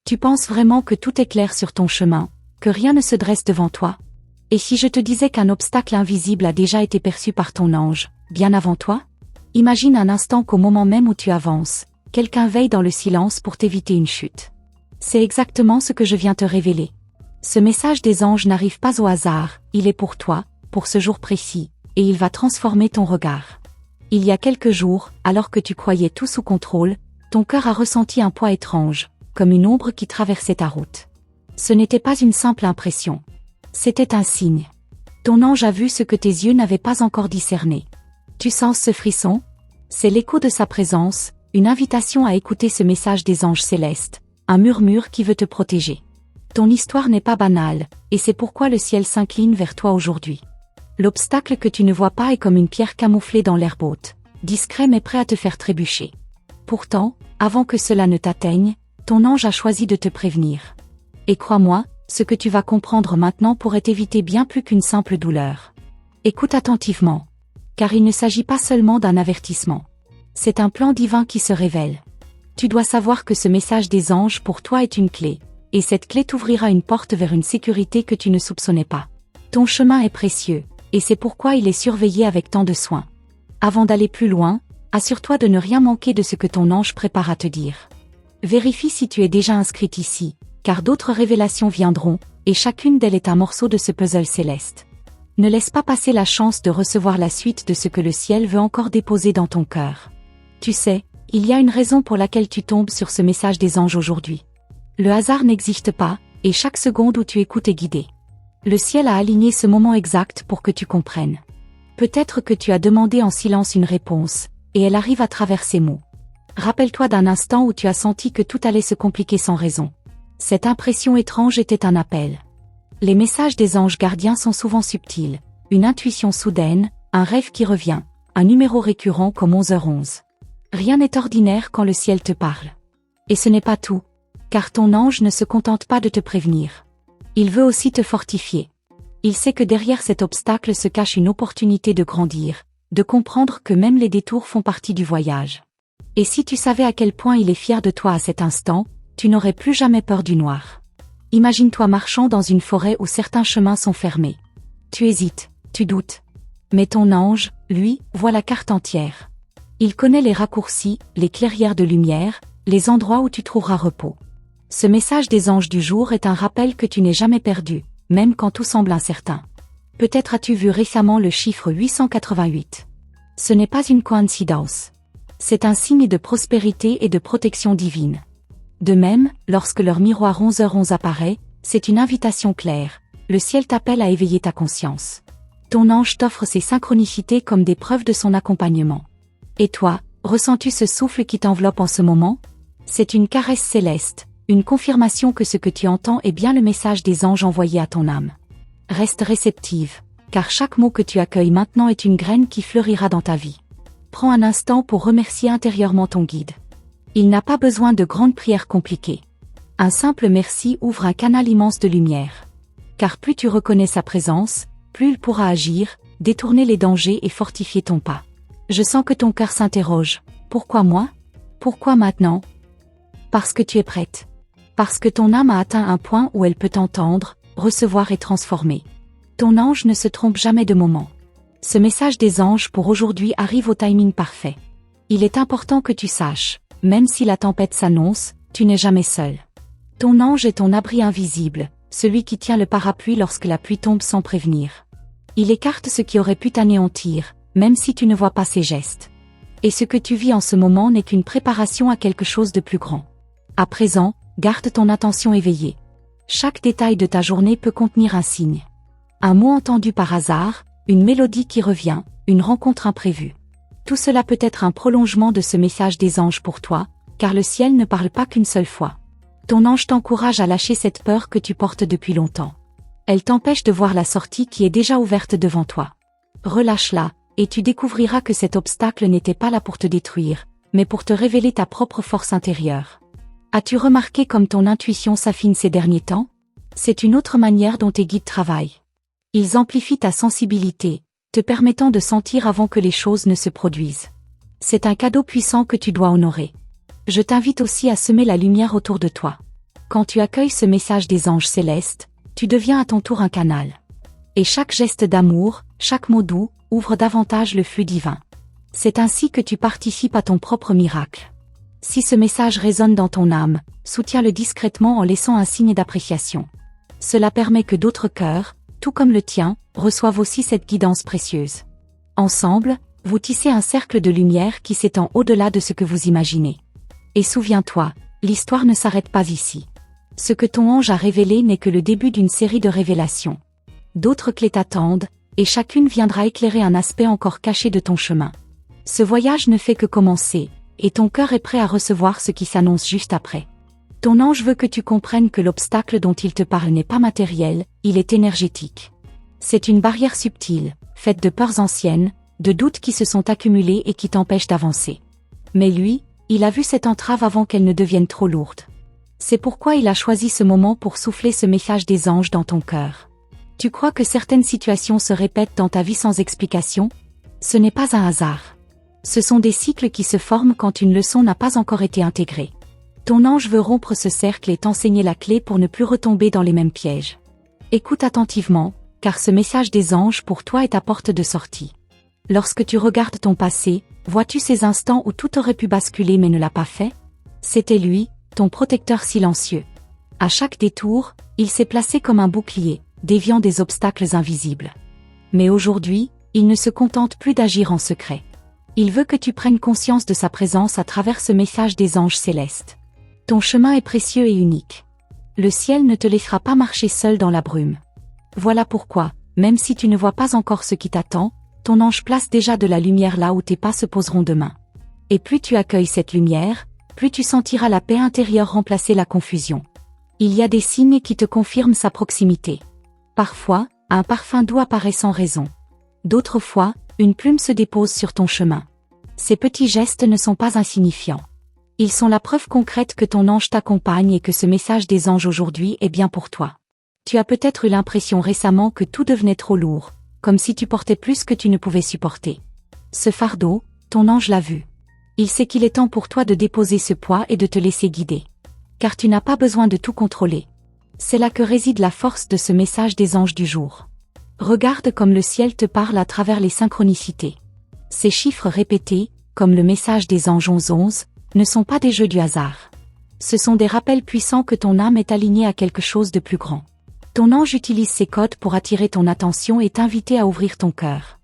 Tu penses vraiment que tout est clair sur ton chemin, que rien ne se dresse devant toi? Et si je te disais qu'un obstacle invisible a déjà été perçu par ton ange, bien avant toi? Imagine un instant qu'au moment même où tu avances, quelqu'un veille dans le silence pour t'éviter une chute. C'est exactement ce que je viens te révéler. Ce message des anges n'arrive pas au hasard, il est pour toi, pour ce jour précis, et il va transformer ton regard. Il y a quelques jours, alors que tu croyais tout sous contrôle, ton cœur a ressenti un poids étrange, comme une ombre qui traversait ta route. Ce n'était pas une simple impression. C'était un signe. Ton ange a vu ce que tes yeux n'avaient pas encore discerné. Tu sens ce frisson? C'est l'écho de sa présence, une invitation à écouter ce message des anges célestes, un murmure qui veut te protéger. Ton histoire n'est pas banale, et c'est pourquoi le ciel s'incline vers toi aujourd'hui. L'obstacle que tu ne vois pas est comme une pierre camouflée dans l'herbe haute, discret mais prêt à te faire trébucher. Pourtant, avant que cela ne t'atteigne, ton ange a choisi de te prévenir. Et crois-moi, ce que tu vas comprendre maintenant pourrait éviter bien plus qu'une simple douleur. Écoute attentivement, car il ne s'agit pas seulement d'un avertissement. C'est un plan divin qui se révèle. Tu dois savoir que ce message des anges pour toi est une clé, et cette clé t'ouvrira une porte vers une sécurité que tu ne soupçonnais pas. Ton chemin est précieux, et c'est pourquoi il est surveillé avec tant de soin. Avant d'aller plus loin, assure-toi de ne rien manquer de ce que ton ange prépare à te dire. Vérifie si tu es déjà inscrite ici, car d'autres révélations viendront, et chacune d'elles est un morceau de ce puzzle céleste. Ne laisse pas passer la chance de recevoir la suite de ce que le ciel veut encore déposer dans ton cœur. Tu sais, il y a une raison pour laquelle tu tombes sur ce message des anges aujourd'hui. Le hasard n'existe pas, et chaque seconde où tu écoutes est guidée. Le ciel a aligné ce moment exact pour que tu comprennes. Peut-être que tu as demandé en silence une réponse, et elle arrive à travers ces mots. Rappelle-toi d'un instant où tu as senti que tout allait se compliquer sans raison. Cette impression étrange était un appel. Les messages des anges gardiens sont souvent subtils, une intuition soudaine, un rêve qui revient, un numéro récurrent comme 11h11. Rien n'est ordinaire quand le ciel te parle. Et ce n'est pas tout, car ton ange ne se contente pas de te prévenir. Il veut aussi te fortifier. Il sait que derrière cet obstacle se cache une opportunité de grandir, de comprendre que même les détours font partie du voyage. Et si tu savais à quel point il est fier de toi à cet instant, tu n'aurais plus jamais peur du noir. Imagine-toi marchant dans une forêt où certains chemins sont fermés. Tu hésites, tu doutes. Mais ton ange, lui, voit la carte entière. Il connaît les raccourcis, les clairières de lumière, les endroits où tu trouveras repos. Ce message des anges du jour est un rappel que tu n'es jamais perdu, même quand tout semble incertain. Peut-être as-tu vu récemment le chiffre 888. Ce n'est pas une coïncidence. C'est un signe de prospérité et de protection divine. De même, lorsque leur miroir 11h11 apparaît, c'est une invitation claire. Le ciel t'appelle à éveiller ta conscience. Ton ange t'offre ces synchronicités comme des preuves de son accompagnement. Et toi, ressens-tu ce souffle qui t'enveloppe en ce moment? C'est une caresse céleste, une confirmation que ce que tu entends est bien le message des anges envoyés à ton âme. Reste réceptive, car chaque mot que tu accueilles maintenant est une graine qui fleurira dans ta vie. Prends un instant pour remercier intérieurement ton guide. Il n'a pas besoin de grandes prières compliquées. Un simple merci ouvre un canal immense de lumière. Car plus tu reconnais sa présence, plus il pourra agir, détourner les dangers et fortifier ton pas. Je sens que ton cœur s'interroge. Pourquoi moi? Pourquoi maintenant? Parce que tu es prête. Parce que ton âme a atteint un point où elle peut t'entendre, recevoir et transformer. Ton ange ne se trompe jamais de moment. Ce message des anges pour aujourd'hui arrive au timing parfait. Il est important que tu saches, même si la tempête s'annonce, tu n'es jamais seul. Ton ange est ton abri invisible, celui qui tient le parapluie lorsque la pluie tombe sans prévenir. Il écarte ce qui aurait pu t'anéantir, même si tu ne vois pas ses gestes. Et ce que tu vis en ce moment n'est qu'une préparation à quelque chose de plus grand. À présent, garde ton attention éveillée. Chaque détail de ta journée peut contenir un signe. Un mot entendu par hasard, une mélodie qui revient, une rencontre imprévue. Tout cela peut être un prolongement de ce message des anges pour toi, car le ciel ne parle pas qu'une seule fois. Ton ange t'encourage à lâcher cette peur que tu portes depuis longtemps. Elle t'empêche de voir la sortie qui est déjà ouverte devant toi. Relâche-la, et tu découvriras que cet obstacle n'était pas là pour te détruire, mais pour te révéler ta propre force intérieure. As-tu remarqué comme ton intuition s'affine ces derniers temps? C'est une autre manière dont tes guides travaillent. Ils amplifient ta sensibilité, te permettant de sentir avant que les choses ne se produisent. C'est un cadeau puissant que tu dois honorer. Je t'invite aussi à semer la lumière autour de toi. Quand tu accueilles ce message des anges célestes, tu deviens à ton tour un canal. Et chaque geste d'amour, chaque mot doux, ouvre davantage le flux divin. C'est ainsi que tu participes à ton propre miracle. Si ce message résonne dans ton âme, soutiens-le discrètement en laissant un signe d'appréciation. Cela permet que d'autres cœurs, tout comme le tien, reçoivent aussi cette guidance précieuse. Ensemble, vous tissez un cercle de lumière qui s'étend au-delà de ce que vous imaginez. Et souviens-toi, l'histoire ne s'arrête pas ici. Ce que ton ange a révélé n'est que le début d'une série de révélations. D'autres clés t'attendent, et chacune viendra éclairer un aspect encore caché de ton chemin. Ce voyage ne fait que commencer, et ton cœur est prêt à recevoir ce qui s'annonce juste après. Ton ange veut que tu comprennes que l'obstacle dont il te parle n'est pas matériel, il est énergétique. C'est une barrière subtile, faite de peurs anciennes, de doutes qui se sont accumulés et qui t'empêchent d'avancer. Mais lui, il a vu cette entrave avant qu'elle ne devienne trop lourde. C'est pourquoi il a choisi ce moment pour souffler ce message des anges dans ton cœur. Tu crois que certaines situations se répètent dans ta vie sans explication? Ce n'est pas un hasard. Ce sont des cycles qui se forment quand une leçon n'a pas encore été intégrée. Ton ange veut rompre ce cercle et t'enseigner la clé pour ne plus retomber dans les mêmes pièges. Écoute attentivement, car ce message des anges pour toi est ta porte de sortie. Lorsque tu regardes ton passé, vois-tu ces instants où tout aurait pu basculer mais ne l'a pas fait? C'était lui, ton protecteur silencieux. À chaque détour, il s'est placé comme un bouclier, déviant des obstacles invisibles. Mais aujourd'hui, il ne se contente plus d'agir en secret. Il veut que tu prennes conscience de sa présence à travers ce message des anges célestes. Ton chemin est précieux et unique. Le ciel ne te laissera pas marcher seul dans la brume. Voilà pourquoi, même si tu ne vois pas encore ce qui t'attend, ton ange place déjà de la lumière là où tes pas se poseront demain. Et plus tu accueilles cette lumière, plus tu sentiras la paix intérieure remplacer la confusion. Il y a des signes qui te confirment sa proximité. Parfois, un parfum doux apparaît sans raison. D'autres fois, une plume se dépose sur ton chemin. Ces petits gestes ne sont pas insignifiants. Ils sont la preuve concrète que ton ange t'accompagne et que ce message des anges aujourd'hui est bien pour toi. Tu as peut-être eu l'impression récemment que tout devenait trop lourd, comme si tu portais plus que tu ne pouvais supporter. Ce fardeau, ton ange l'a vu. Il sait qu'il est temps pour toi de déposer ce poids et de te laisser guider. Car tu n'as pas besoin de tout contrôler. C'est là que réside la force de ce message des anges du jour. Regarde comme le ciel te parle à travers les synchronicités. Ces chiffres répétés, comme le message des anges 11-11, ne sont pas des jeux du hasard. Ce sont des rappels puissants que ton âme est alignée à quelque chose de plus grand. Ton ange utilise ces codes pour attirer ton attention et t'inviter à ouvrir ton cœur.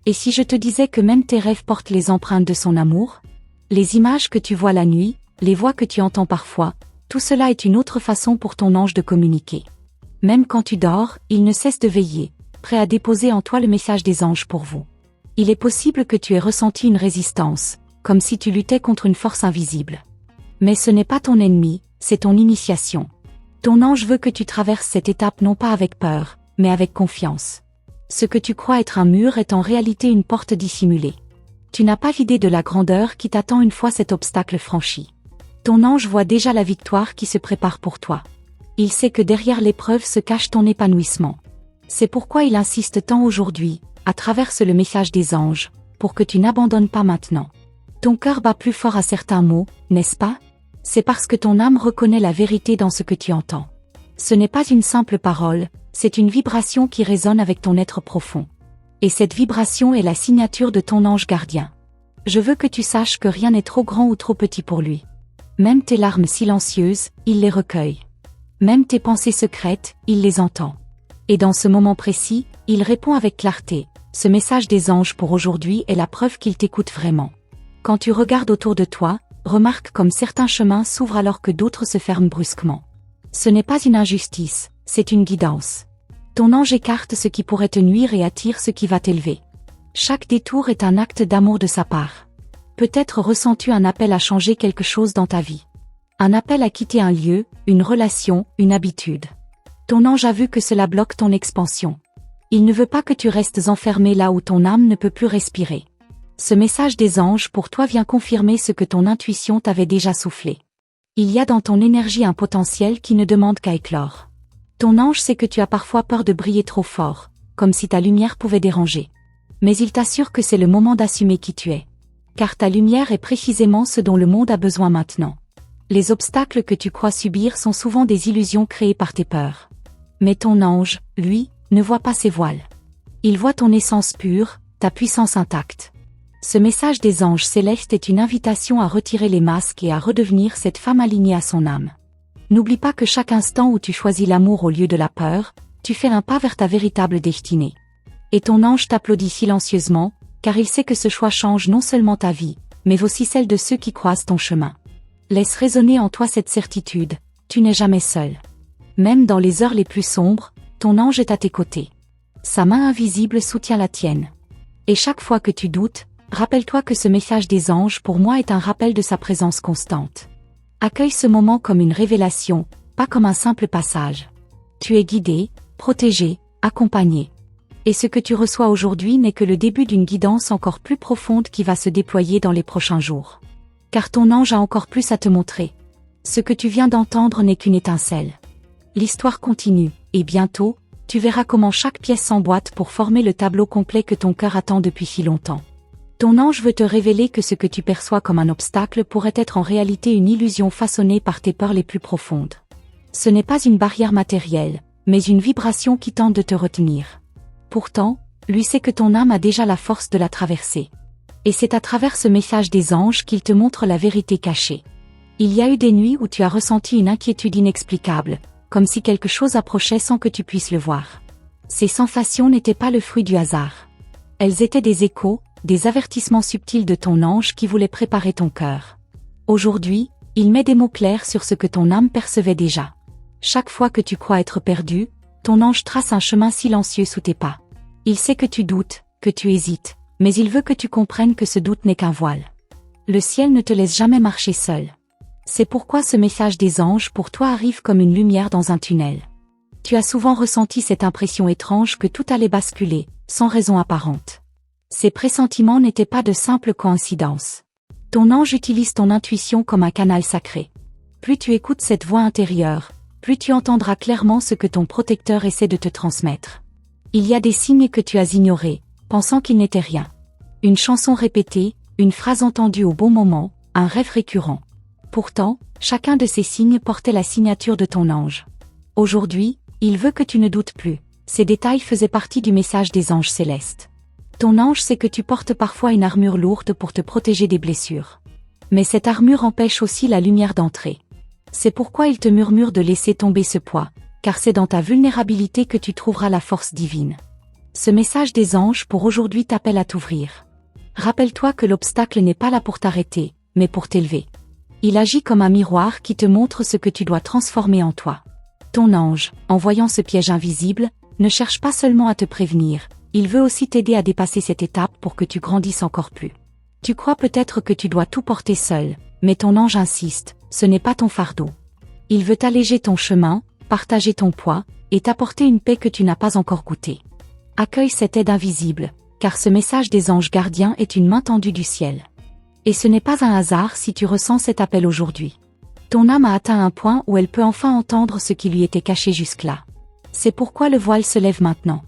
Et si je te disais que même tes rêves portent les empreintes de son amour? Les images que tu vois la nuit, les voix que tu entends parfois, tout cela est une autre façon pour ton ange de communiquer. Même quand tu dors, il ne cesse de veiller, prêt à déposer en toi le message des anges pour vous. Il est possible que tu aies ressenti une résistance, comme si tu luttais contre une force invisible. Mais ce n'est pas ton ennemi, c'est ton initiation. Ton ange veut que tu traverses cette étape non pas avec peur, mais avec confiance. Ce que tu crois être un mur est en réalité une porte dissimulée. Tu n'as pas l'idée de la grandeur qui t'attend une fois cet obstacle franchi. Ton ange voit déjà la victoire qui se prépare pour toi. Il sait que derrière l'épreuve se cache ton épanouissement. C'est pourquoi il insiste tant aujourd'hui, à travers le message des anges, pour que tu n'abandonnes pas maintenant. Ton cœur bat plus fort à certains mots, n'est-ce pas? C'est parce que ton âme reconnaît la vérité dans ce que tu entends. Ce n'est pas une simple parole, c'est une vibration qui résonne avec ton être profond. Et cette vibration est la signature de ton ange gardien. Je veux que tu saches que rien n'est trop grand ou trop petit pour lui. Même tes larmes silencieuses, il les recueille. Même tes pensées secrètes, il les entend. Et dans ce moment précis, il répond avec clarté. Ce message des anges pour aujourd'hui est la preuve qu'il t'écoute vraiment. Quand tu regardes autour de toi, remarque comme certains chemins s'ouvrent alors que d'autres se ferment brusquement. Ce n'est pas une injustice, c'est une guidance. Ton ange écarte ce qui pourrait te nuire et attire ce qui va t'élever. Chaque détour est un acte d'amour de sa part. Peut-être ressens-tu un appel à changer quelque chose dans ta vie. Un appel à quitter un lieu, une relation, une habitude. Ton ange a vu que cela bloque ton expansion. Il ne veut pas que tu restes enfermé là où ton âme ne peut plus respirer. Ce message des anges pour toi vient confirmer ce que ton intuition t'avait déjà soufflé. Il y a dans ton énergie un potentiel qui ne demande qu'à éclore. Ton ange sait que tu as parfois peur de briller trop fort, comme si ta lumière pouvait déranger. Mais il t'assure que c'est le moment d'assumer qui tu es. Car ta lumière est précisément ce dont le monde a besoin maintenant. Les obstacles que tu crois subir sont souvent des illusions créées par tes peurs. Mais ton ange, lui, ne voit pas ces voiles. Il voit ton essence pure, ta puissance intacte. Ce message des anges célestes est une invitation à retirer les masques et à redevenir cette femme alignée à son âme. N'oublie pas que chaque instant où tu choisis l'amour au lieu de la peur, tu fais un pas vers ta véritable destinée. Et ton ange t'applaudit silencieusement, car il sait que ce choix change non seulement ta vie, mais aussi celle de ceux qui croisent ton chemin. Laisse résonner en toi cette certitude, tu n'es jamais seul. Même dans les heures les plus sombres, ton ange est à tes côtés. Sa main invisible soutient la tienne. Et chaque fois que tu doutes, rappelle-toi que ce message des anges pour moi est un rappel de sa présence constante. Accueille ce moment comme une révélation, pas comme un simple passage. Tu es guidé, protégé, accompagné. Et ce que tu reçois aujourd'hui n'est que le début d'une guidance encore plus profonde qui va se déployer dans les prochains jours. Car ton ange a encore plus à te montrer. Ce que tu viens d'entendre n'est qu'une étincelle. L'histoire continue, et bientôt, tu verras comment chaque pièce s'emboîte pour former le tableau complet que ton cœur attend depuis si longtemps. Ton ange veut te révéler que ce que tu perçois comme un obstacle pourrait être en réalité une illusion façonnée par tes peurs les plus profondes. Ce n'est pas une barrière matérielle, mais une vibration qui tente de te retenir. Pourtant, lui sait que ton âme a déjà la force de la traverser. Et c'est à travers ce message des anges qu'il te montre la vérité cachée. Il y a eu des nuits où tu as ressenti une inquiétude inexplicable, comme si quelque chose approchait sans que tu puisses le voir. Ces sensations n'étaient pas le fruit du hasard. Elles étaient des échos, des avertissements subtils de ton ange qui voulait préparer ton cœur. Aujourd'hui, il met des mots clairs sur ce que ton âme percevait déjà. Chaque fois que tu crois être perdu, ton ange trace un chemin silencieux sous tes pas. Il sait que tu doutes, que tu hésites, mais il veut que tu comprennes que ce doute n'est qu'un voile. Le ciel ne te laisse jamais marcher seul. C'est pourquoi ce message des anges pour toi arrive comme une lumière dans un tunnel. Tu as souvent ressenti cette impression étrange que tout allait basculer, sans raison apparente. Ces pressentiments n'étaient pas de simples coïncidences. Ton ange utilise ton intuition comme un canal sacré. Plus tu écoutes cette voix intérieure, plus tu entendras clairement ce que ton protecteur essaie de te transmettre. Il y a des signes que tu as ignorés, pensant qu'ils n'étaient rien. Une chanson répétée, une phrase entendue au bon moment, un rêve récurrent. Pourtant, chacun de ces signes portait la signature de ton ange. Aujourd'hui, il veut que tu ne doutes plus. Ces détails faisaient partie du message des anges célestes. Ton ange sait que tu portes parfois une armure lourde pour te protéger des blessures. Mais cette armure empêche aussi la lumière d'entrer. C'est pourquoi il te murmure de laisser tomber ce poids, car c'est dans ta vulnérabilité que tu trouveras la force divine. Ce message des anges pour aujourd'hui t'appelle à t'ouvrir. Rappelle-toi que l'obstacle n'est pas là pour t'arrêter, mais pour t'élever. Il agit comme un miroir qui te montre ce que tu dois transformer en toi. Ton ange, en voyant ce piège invisible, ne cherche pas seulement à te prévenir, il veut aussi t'aider à dépasser cette étape pour que tu grandisses encore plus. Tu crois peut-être que tu dois tout porter seul, mais ton ange insiste, ce n'est pas ton fardeau. Il veut alléger ton chemin, partager ton poids, et t'apporter une paix que tu n'as pas encore goûtée. Accueille cette aide invisible, car ce message des anges gardiens est une main tendue du ciel. Et ce n'est pas un hasard si tu ressens cet appel aujourd'hui. Ton âme a atteint un point où elle peut enfin entendre ce qui lui était caché jusque-là. C'est pourquoi le voile se lève maintenant.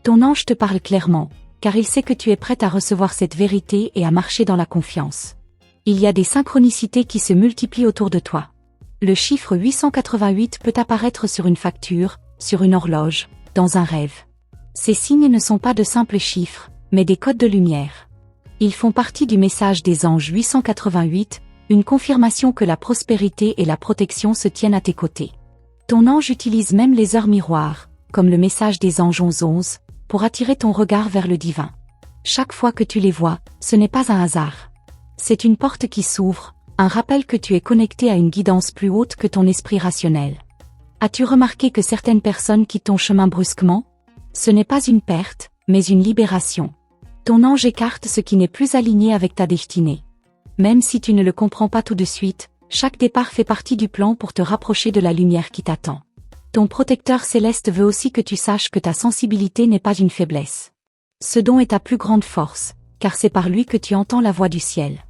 Ton ange te parle clairement, car il sait que tu es prête à recevoir cette vérité et à marcher dans la confiance. Il y a des synchronicités qui se multiplient autour de toi. Le chiffre 888 peut apparaître sur une facture, sur une horloge, dans un rêve. Ces signes ne sont pas de simples chiffres, mais des codes de lumière. Ils font partie du message des anges 888, une confirmation que la prospérité et la protection se tiennent à tes côtés. Ton ange utilise même les heures miroirs, comme le message des anges 1111, pour attirer ton regard vers le divin. Chaque fois que tu les vois, ce n'est pas un hasard. C'est une porte qui s'ouvre, un rappel que tu es connecté à une guidance plus haute que ton esprit rationnel. As-tu remarqué que certaines personnes quittent ton chemin brusquement? Ce n'est pas une perte, mais une libération. Ton ange écarte ce qui n'est plus aligné avec ta destinée. Même si tu ne le comprends pas tout de suite, chaque départ fait partie du plan pour te rapprocher de la lumière qui t'attend. Ton protecteur céleste veut aussi que tu saches que ta sensibilité n'est pas une faiblesse. Ce don est ta plus grande force, car c'est par lui que tu entends la voix du ciel.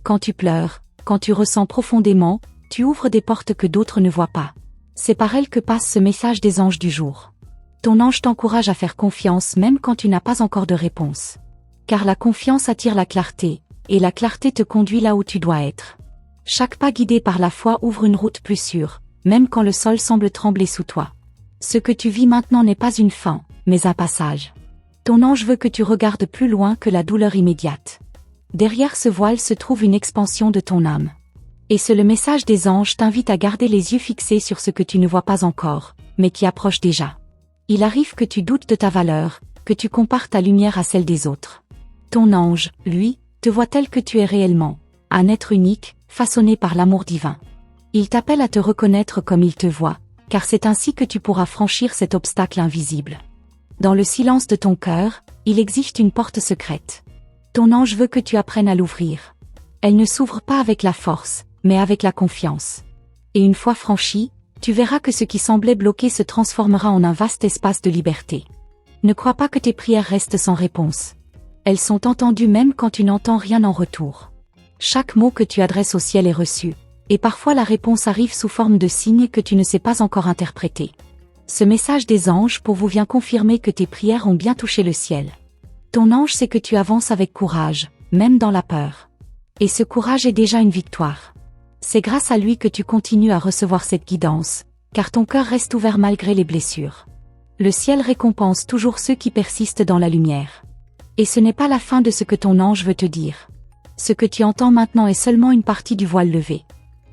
Quand tu pleures, quand tu ressens profondément, tu ouvres des portes que d'autres ne voient pas. C'est par elles que passe ce message des anges du jour. Ton ange t'encourage à faire confiance même quand tu n'as pas encore de réponse. Car la confiance attire la clarté, et la clarté te conduit là où tu dois être. Chaque pas guidé par la foi ouvre une route plus sûre, même quand le sol semble trembler sous toi. Ce que tu vis maintenant n'est pas une fin, mais un passage. Ton ange veut que tu regardes plus loin que la douleur immédiate. Derrière ce voile se trouve une expansion de ton âme. Et le message des anges t'invite à garder les yeux fixés sur ce que tu ne vois pas encore, mais qui approche déjà. Il arrive que tu doutes de ta valeur, que tu compares ta lumière à celle des autres. Ton ange, lui, te voit tel que tu es réellement, un être unique, façonné par l'amour divin. Il t'appelle à te reconnaître comme il te voit, car c'est ainsi que tu pourras franchir cet obstacle invisible. Dans le silence de ton cœur, il existe une porte secrète. Ton ange veut que tu apprennes à l'ouvrir. Elle ne s'ouvre pas avec la force, mais avec la confiance. Et une fois franchie, tu verras que ce qui semblait bloqué se transformera en un vaste espace de liberté. Ne crois pas que tes prières restent sans réponse. Elles sont entendues même quand tu n'entends rien en retour. Chaque mot que tu adresses au ciel est reçu, et parfois la réponse arrive sous forme de signes que tu ne sais pas encore interpréter. Ce message des anges pour vous vient confirmer que tes prières ont bien touché le ciel. Ton ange sait que tu avances avec courage, même dans la peur. Et ce courage est déjà une victoire. C'est grâce à lui que tu continues à recevoir cette guidance, car ton cœur reste ouvert malgré les blessures. Le ciel récompense toujours ceux qui persistent dans la lumière. Et ce n'est pas la fin de ce que ton ange veut te dire. Ce que tu entends maintenant est seulement une partie du voile levé.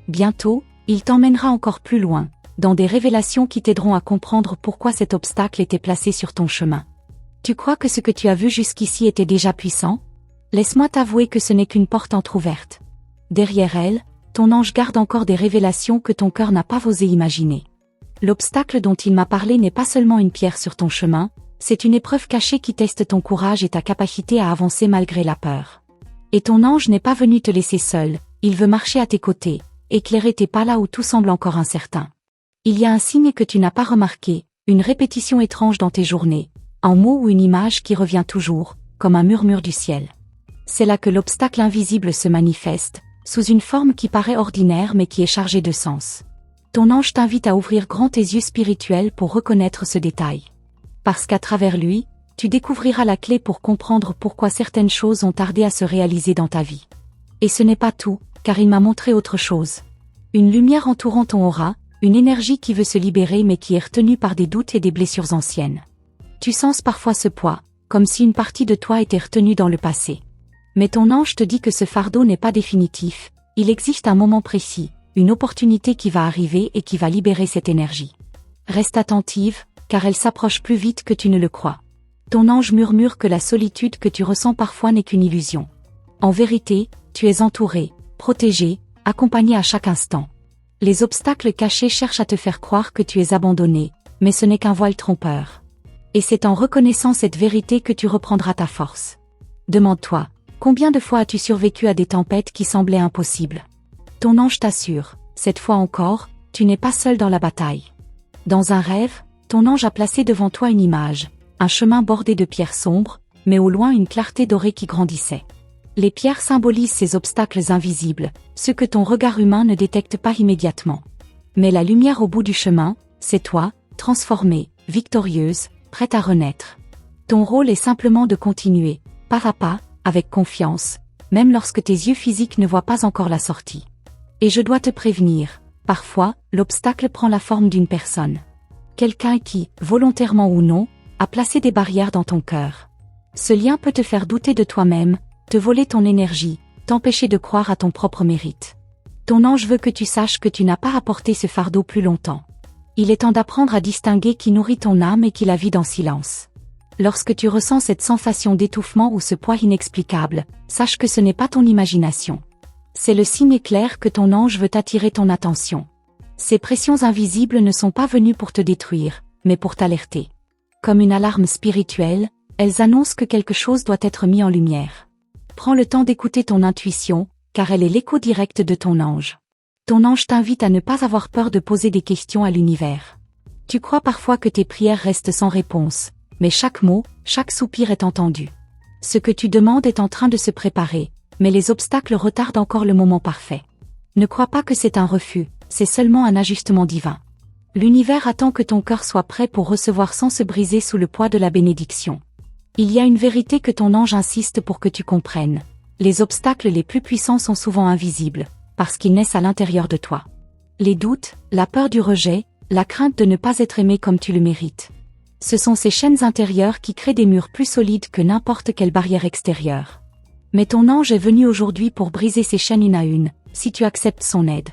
Bientôt, il t'emmènera encore plus loin, dans des révélations qui t'aideront à comprendre pourquoi cet obstacle était placé sur ton chemin. Tu crois que ce que tu as vu jusqu'ici était déjà puissant? Laisse-moi t'avouer que ce n'est qu'une porte entr'ouverte. Derrière elle, ton ange garde encore des révélations que ton cœur n'a pas osé imaginer. L'obstacle dont il m'a parlé n'est pas seulement une pierre sur ton chemin, c'est une épreuve cachée qui teste ton courage et ta capacité à avancer malgré la peur. Et ton ange n'est pas venu te laisser seul, il veut marcher à tes côtés, éclairer tes pas là où tout semble encore incertain. Il y a un signe que tu n'as pas remarqué, une répétition étrange dans tes journées, un mot ou une image qui revient toujours, comme un murmure du ciel. C'est là que l'obstacle invisible se manifeste, sous une forme qui paraît ordinaire mais qui est chargée de sens. Ton ange t'invite à ouvrir grand tes yeux spirituels pour reconnaître ce détail. Parce qu'à travers lui, tu découvriras la clé pour comprendre pourquoi certaines choses ont tardé à se réaliser dans ta vie. Et ce n'est pas tout, car il m'a montré autre chose. Une lumière entourant ton aura, une énergie qui veut se libérer mais qui est retenue par des doutes et des blessures anciennes. Tu sens parfois ce poids, comme si une partie de toi était retenue dans le passé. Mais ton ange te dit que ce fardeau n'est pas définitif, il existe un moment précis, une opportunité qui va arriver et qui va libérer cette énergie. Reste attentive, car elle s'approche plus vite que tu ne le crois. Ton ange murmure que la solitude que tu ressens parfois n'est qu'une illusion. En vérité, tu es entouré, protégé, accompagné à chaque instant. Les obstacles cachés cherchent à te faire croire que tu es abandonné, mais ce n'est qu'un voile trompeur. Et c'est en reconnaissant cette vérité que tu reprendras ta force. Demande-toi, combien de fois as-tu survécu à des tempêtes qui semblaient impossibles? Ton ange t'assure, cette fois encore, tu n'es pas seul dans la bataille. Dans un rêve, ton ange a placé devant toi une image, un chemin bordé de pierres sombres, mais au loin une clarté dorée qui grandissait. Les pierres symbolisent ces obstacles invisibles, ceux que ton regard humain ne détecte pas immédiatement. Mais la lumière au bout du chemin, c'est toi, transformée, victorieuse, prête à renaître. Ton rôle est simplement de continuer, pas à pas, avec confiance, même lorsque tes yeux physiques ne voient pas encore la sortie. Et je dois te prévenir, parfois, l'obstacle prend la forme d'une personne. Quelqu'un qui, volontairement ou non, a placé des barrières dans ton cœur. Ce lien peut te faire douter de toi-même, te voler ton énergie, t'empêcher de croire à ton propre mérite. Ton ange veut que tu saches que tu n'as pas à porter ce fardeau plus longtemps. Il est temps d'apprendre à distinguer qui nourrit ton âme et qui la vide en silence. Lorsque tu ressens cette sensation d'étouffement ou ce poids inexplicable, sache que ce n'est pas ton imagination. C'est le signe clair que ton ange veut attirer ton attention. Ces pressions invisibles ne sont pas venues pour te détruire, mais pour t'alerter. Comme une alarme spirituelle, elles annoncent que quelque chose doit être mis en lumière. Prends le temps d'écouter ton intuition, car elle est l'écho direct de ton ange. Ton ange t'invite à ne pas avoir peur de poser des questions à l'univers. Tu crois parfois que tes prières restent sans réponse, mais chaque mot, chaque soupir est entendu. Ce que tu demandes est en train de se préparer, mais les obstacles retardent encore le moment parfait. Ne crois pas que c'est un refus, c'est seulement un ajustement divin. L'univers attend que ton cœur soit prêt pour recevoir sans se briser sous le poids de la bénédiction. Il y a une vérité que ton ange insiste pour que tu comprennes. Les obstacles les plus puissants sont souvent invisibles, parce qu'ils naissent à l'intérieur de toi. Les doutes, la peur du rejet, la crainte de ne pas être aimé comme tu le mérites. Ce sont ces chaînes intérieures qui créent des murs plus solides que n'importe quelle barrière extérieure. Mais ton ange est venu aujourd'hui pour briser ces chaînes une à une, si tu acceptes son aide.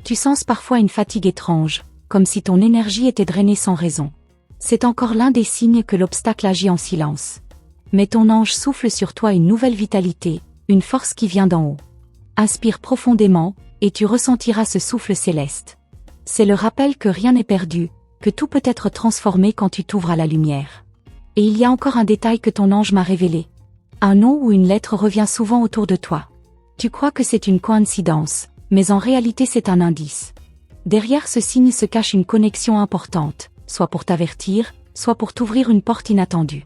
Tu sens parfois une fatigue étrange, comme si ton énergie était drainée sans raison. C'est encore l'un des signes que l'obstacle agit en silence. Mais ton ange souffle sur toi une nouvelle vitalité, une force qui vient d'en haut. Inspire profondément, et tu ressentiras ce souffle céleste. C'est le rappel que rien n'est perdu, que tout peut être transformé quand tu t'ouvres à la lumière. Et il y a encore un détail que ton ange m'a révélé. Un nom ou une lettre revient souvent autour de toi. Tu crois que c'est une coïncidence, mais en réalité c'est un indice. Derrière ce signe se cache une connexion importante, soit pour t'avertir, soit pour t'ouvrir une porte inattendue.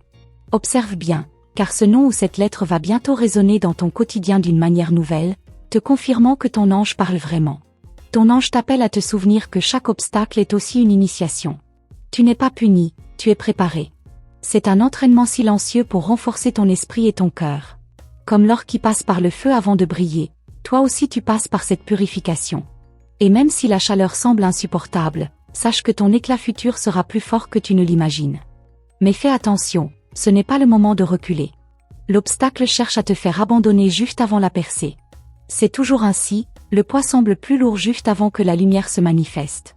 Observe bien, car ce nom ou cette lettre va bientôt résonner dans ton quotidien d'une manière nouvelle, te confirmant que ton ange parle vraiment. Ton ange t'appelle à te souvenir que chaque obstacle est aussi une initiation. Tu n'es pas puni, tu es préparé. C'est un entraînement silencieux pour renforcer ton esprit et ton cœur. Comme l'or qui passe par le feu avant de briller, toi aussi tu passes par cette purification. Et même si la chaleur semble insupportable, sache que ton éclat futur sera plus fort que tu ne l'imagines. Mais fais attention, ce n'est pas le moment de reculer. L'obstacle cherche à te faire abandonner juste avant la percée. C'est toujours ainsi, le poids semble plus lourd juste avant que la lumière se manifeste.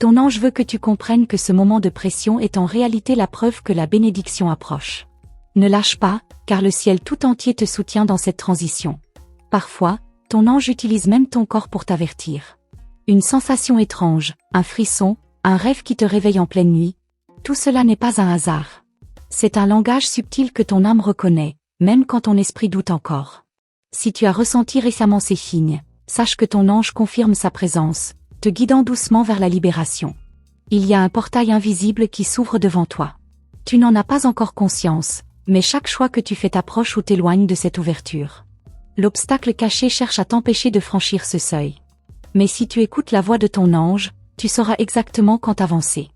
Ton ange veut que tu comprennes que ce moment de pression est en réalité la preuve que la bénédiction approche. Ne lâche pas, car le ciel tout entier te soutient dans cette transition. Parfois, ton ange utilise même ton corps pour t'avertir. Une sensation étrange, un frisson, un rêve qui te réveille en pleine nuit, tout cela n'est pas un hasard. C'est un langage subtil que ton âme reconnaît, même quand ton esprit doute encore. Si tu as ressenti récemment ces signes, sache que ton ange confirme sa présence, te guidant doucement vers la libération. Il y a un portail invisible qui s'ouvre devant toi. Tu n'en as pas encore conscience, mais chaque choix que tu fais t'approche ou t'éloigne de cette ouverture. L'obstacle caché cherche à t'empêcher de franchir ce seuil. Mais si tu écoutes la voix de ton ange, tu sauras exactement quand avancer.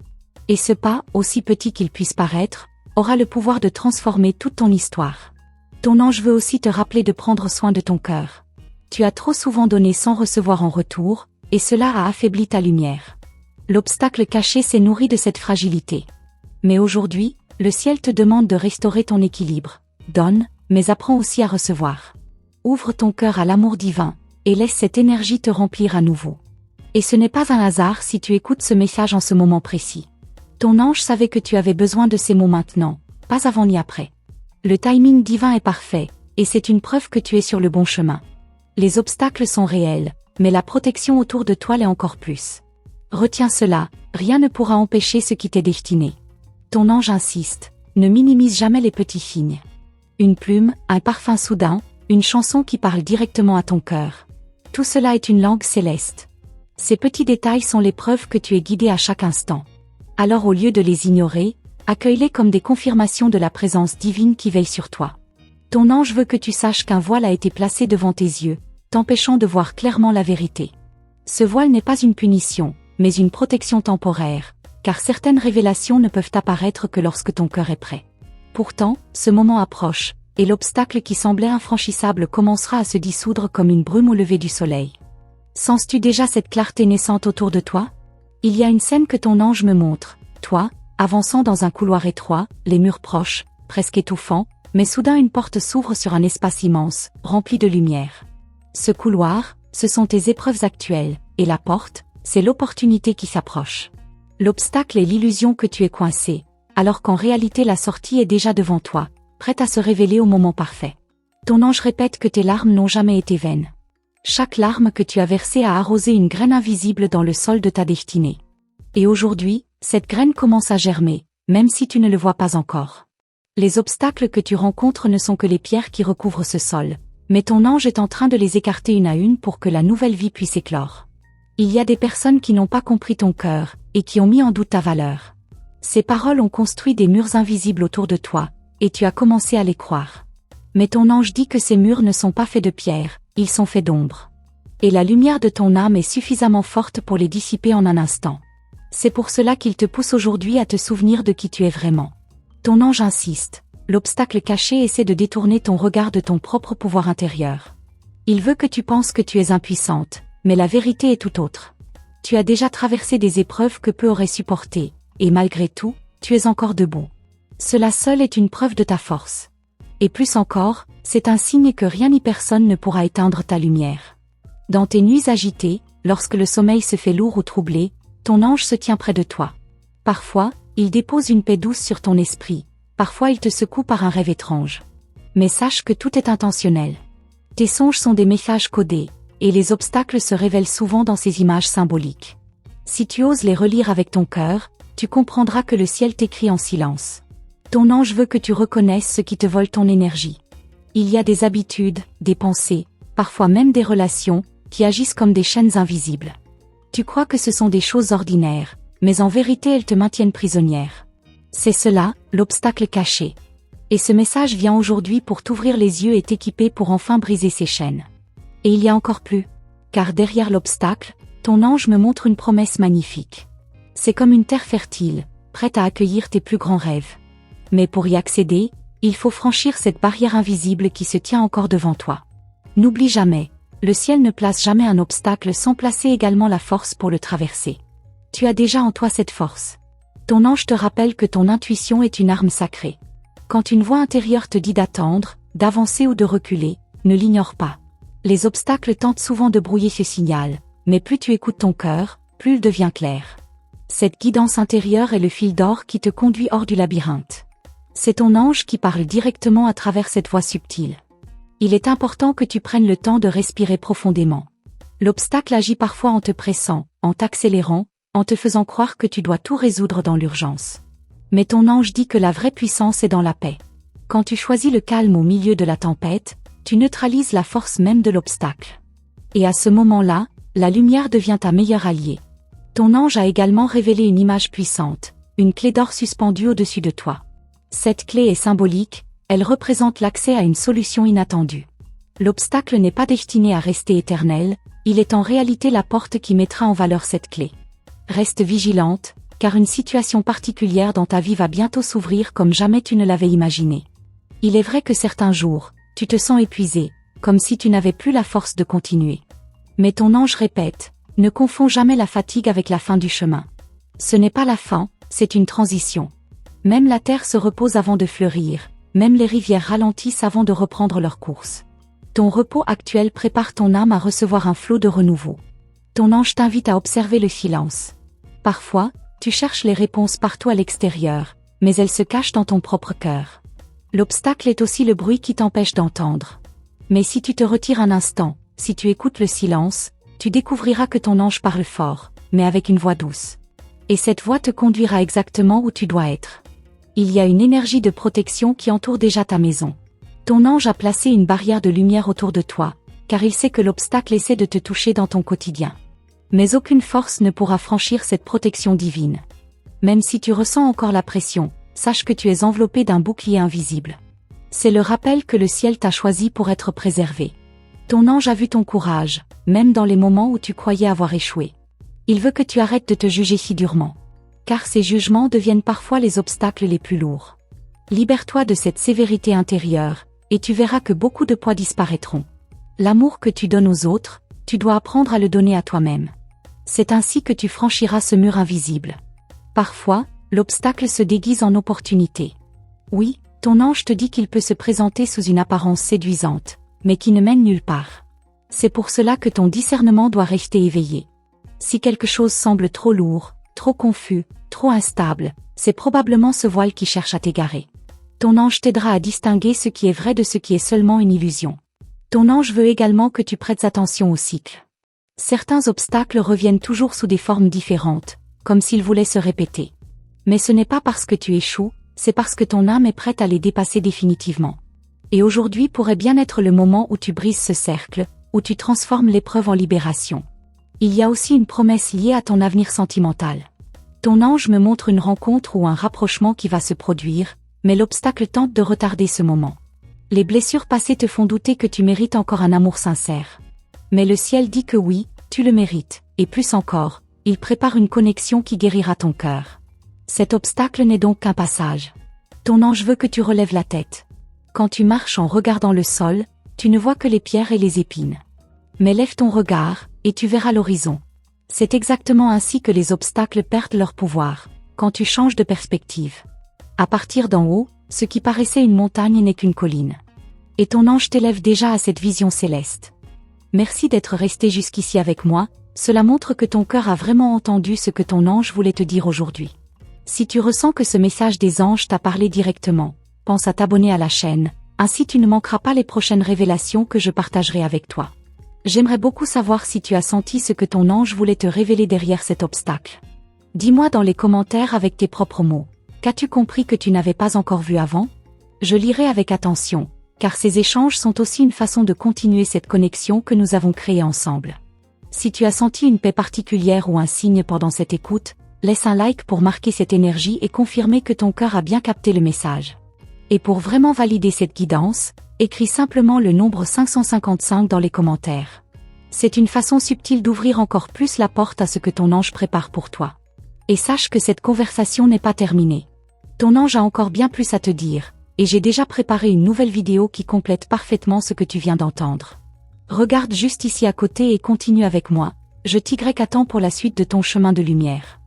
Et ce pas, aussi petit qu'il puisse paraître, aura le pouvoir de transformer toute ton histoire. Ton ange veut aussi te rappeler de prendre soin de ton cœur. Tu as trop souvent donné sans recevoir en retour, et cela a affaibli ta lumière. L'obstacle caché s'est nourri de cette fragilité. Mais aujourd'hui, le ciel te demande de restaurer ton équilibre. Donne, mais apprends aussi à recevoir. Ouvre ton cœur à l'amour divin, et laisse cette énergie te remplir à nouveau. Et ce n'est pas un hasard si tu écoutes ce message en ce moment précis. Ton ange savait que tu avais besoin de ces mots maintenant, pas avant ni après. Le timing divin est parfait, et c'est une preuve que tu es sur le bon chemin. Les obstacles sont réels, mais la protection autour de toi l'est encore plus. Retiens cela, rien ne pourra empêcher ce qui t'est destiné. Ton ange insiste, ne minimise jamais les petits signes. Une plume, un parfum soudain, une chanson qui parle directement à ton cœur. Tout cela est une langue céleste. Ces petits détails sont les preuves que tu es guidé à chaque instant. Alors au lieu de les ignorer, accueille-les comme des confirmations de la présence divine qui veille sur toi. Ton ange veut que tu saches qu'un voile a été placé devant tes yeux, t'empêchant de voir clairement la vérité. Ce voile n'est pas une punition, mais une protection temporaire, car certaines révélations ne peuvent apparaître que lorsque ton cœur est prêt. Pourtant, ce moment approche, et l'obstacle qui semblait infranchissable commencera à se dissoudre comme une brume au lever du soleil. Sens-tu déjà cette clarté naissante autour de toi? Il y a une scène que ton ange me montre, toi, avançant dans un couloir étroit, les murs proches, presque étouffants, mais soudain une porte s'ouvre sur un espace immense, rempli de lumière. Ce couloir, ce sont tes épreuves actuelles, et la porte, c'est l'opportunité qui s'approche. L'obstacle est l'illusion que tu es coincé, alors qu'en réalité la sortie est déjà devant toi, prête à se révéler au moment parfait. Ton ange répète que tes larmes n'ont jamais été vaines. Chaque larme que tu as versée a arrosé une graine invisible dans le sol de ta destinée. Et aujourd'hui, cette graine commence à germer, même si tu ne le vois pas encore. Les obstacles que tu rencontres ne sont que les pierres qui recouvrent ce sol, mais ton ange est en train de les écarter une à une pour que la nouvelle vie puisse éclore. Il y a des personnes qui n'ont pas compris ton cœur, et qui ont mis en doute ta valeur. Ces paroles ont construit des murs invisibles autour de toi, et tu as commencé à les croire. Mais ton ange dit que ces murs ne sont pas faits de pierre, ils sont faits d'ombre. Et la lumière de ton âme est suffisamment forte pour les dissiper en un instant. C'est pour cela qu'il te pousse aujourd'hui à te souvenir de qui tu es vraiment. Ton ange insiste, l'obstacle caché essaie de détourner ton regard de ton propre pouvoir intérieur. Il veut que tu penses que tu es impuissante, Mais la vérité est tout autre. Tu as déjà traversé des épreuves que peu auraient supportées, et malgré tout, tu es encore debout. Cela seul est une preuve de ta force. Et plus encore, c'est un signe que rien ni personne ne pourra éteindre ta lumière. Dans tes nuits agitées, lorsque le sommeil se fait lourd ou troublé, ton ange se tient près de toi. Parfois, il dépose une paix douce sur ton esprit, parfois il te secoue par un rêve étrange. Mais sache que tout est intentionnel. Tes songes sont des messages codés, et les obstacles se révèlent souvent dans ces images symboliques. Si tu oses les relire avec ton cœur, tu comprendras que le ciel t'écrit en silence. Ton ange veut que tu reconnaisses ce qui te vole ton énergie. Il y a des habitudes, des pensées, parfois même des relations, qui agissent comme des chaînes invisibles. Tu crois que ce sont des choses ordinaires, mais en vérité elles te maintiennent prisonnière. C'est cela, l'obstacle caché. Et ce message vient aujourd'hui pour t'ouvrir les yeux et t'équiper pour enfin briser ces chaînes. Et il y a encore plus. Car derrière l'obstacle, ton ange me montre une promesse magnifique. C'est comme une terre fertile, prête à accueillir tes plus grands rêves. Mais pour y accéder, il faut franchir cette barrière invisible qui se tient encore devant toi. N'oublie jamais, le ciel ne place jamais un obstacle sans placer également la force pour le traverser. Tu as déjà en toi cette force. Ton ange te rappelle que ton intuition est une arme sacrée. Quand une voix intérieure te dit d'attendre, d'avancer ou de reculer, ne l'ignore pas. Les obstacles tentent souvent de brouiller ce signal, mais plus tu écoutes ton cœur, plus il devient clair. Cette guidance intérieure est le fil d'or qui te conduit hors du labyrinthe. C'est ton ange qui parle directement à travers cette voix subtile. Il est important que tu prennes le temps de respirer profondément. L'obstacle agit parfois en te pressant, en t'accélérant, en te faisant croire que tu dois tout résoudre dans l'urgence. Mais ton ange dit que la vraie puissance est dans la paix. Quand tu choisis le calme au milieu de la tempête, tu neutralises la force même de l'obstacle. Et à ce moment-là, la lumière devient ta meilleure alliée. Ton ange a également révélé une image puissante, une clé d'or suspendue au-dessus de toi. Cette clé est symbolique, elle représente l'accès à une solution inattendue. L'obstacle n'est pas destiné à rester éternel, il est en réalité la porte qui mettra en valeur cette clé. Reste vigilante, car une situation particulière dans ta vie va bientôt s'ouvrir comme jamais tu ne l'avais imaginé. Il est vrai que certains jours, tu te sens épuisé, comme si tu n'avais plus la force de continuer. Mais ton ange répète, ne confonds jamais la fatigue avec la fin du chemin. Ce n'est pas la fin, c'est une transition. Même la terre se repose avant de fleurir, même les rivières ralentissent avant de reprendre leur course. Ton repos actuel prépare ton âme à recevoir un flot de renouveau. Ton ange t'invite à observer le silence. Parfois, tu cherches les réponses partout à l'extérieur, mais elles se cachent dans ton propre cœur. L'obstacle est aussi le bruit qui t'empêche d'entendre. Mais si tu te retires un instant, si tu écoutes le silence, tu découvriras que ton ange parle fort, mais avec une voix douce. Et cette voix te conduira exactement où tu dois être. Il y a une énergie de protection qui entoure déjà ta maison. Ton ange a placé une barrière de lumière autour de toi, car il sait que l'obstacle essaie de te toucher dans ton quotidien. Mais aucune force ne pourra franchir cette protection divine. Même si tu ressens encore la pression, sache que tu es enveloppé d'un bouclier invisible. C'est le rappel que le ciel t'a choisi pour être préservé. Ton ange a vu ton courage, même dans les moments où tu croyais avoir échoué. Il veut que tu arrêtes de te juger si durement. Car ces jugements deviennent parfois les obstacles les plus lourds. Libère-toi de cette sévérité intérieure, et tu verras que beaucoup de poids disparaîtront. L'amour que tu donnes aux autres, tu dois apprendre à le donner à toi-même. C'est ainsi que tu franchiras ce mur invisible. Parfois, l'obstacle se déguise en opportunité. Oui, ton ange te dit qu'il peut se présenter sous une apparence séduisante, mais qui ne mène nulle part. C'est pour cela que ton discernement doit rester éveillé. Si quelque chose semble trop lourd, trop confus, trop instable, c'est probablement ce voile qui cherche à t'égarer. Ton ange t'aidera à distinguer ce qui est vrai de ce qui est seulement une illusion. Ton ange veut également que tu prêtes attention au cycle. Certains obstacles reviennent toujours sous des formes différentes, comme s'ils voulaient se répéter. Mais ce n'est pas parce que tu échoues, c'est parce que ton âme est prête à les dépasser définitivement. Et aujourd'hui pourrait bien être le moment où tu brises ce cercle, où tu transformes l'épreuve en libération. Il y a aussi une promesse liée à ton avenir sentimental. Ton ange me montre une rencontre ou un rapprochement qui va se produire, mais l'obstacle tente de retarder ce moment. Les blessures passées te font douter que tu mérites encore un amour sincère. Mais le ciel dit que oui, tu le mérites, et plus encore, il prépare une connexion qui guérira ton cœur. Cet obstacle n'est donc qu'un passage. Ton ange veut que tu relèves la tête. Quand tu marches en regardant le sol, tu ne vois que les pierres et les épines. Mais lève ton regard, et tu verras l'horizon. C'est exactement ainsi que les obstacles perdent leur pouvoir, quand tu changes de perspective. À partir d'en haut, ce qui paraissait une montagne n'est qu'une colline. Et ton ange t'élève déjà à cette vision céleste. Merci d'être resté jusqu'ici avec moi, cela montre que ton cœur a vraiment entendu ce que ton ange voulait te dire aujourd'hui. Si tu ressens que ce message des anges t'a parlé directement, pense à t'abonner à la chaîne, ainsi tu ne manqueras pas les prochaines révélations que je partagerai avec toi. J'aimerais beaucoup savoir si tu as senti ce que ton ange voulait te révéler derrière cet obstacle. Dis-moi dans les commentaires avec tes propres mots. Qu'as-tu compris que tu n'avais pas encore vu avant? Je lirai avec attention, car ces échanges sont aussi une façon de continuer cette connexion que nous avons créée ensemble. Si tu as senti une paix particulière ou un signe pendant cette écoute, laisse un like pour marquer cette énergie et confirmer que ton cœur a bien capté le message. Et pour vraiment valider cette guidance, écris simplement le nombre 555 dans les commentaires. C'est une façon subtile d'ouvrir encore plus la porte à ce que ton ange prépare pour toi. Et sache que cette conversation n'est pas terminée. Ton ange a encore bien plus à te dire, et j'ai déjà préparé une nouvelle vidéo qui complète parfaitement ce que tu viens d'entendre. Regarde juste ici à côté et continue avec moi, je t'y attends pour la suite de ton chemin de lumière.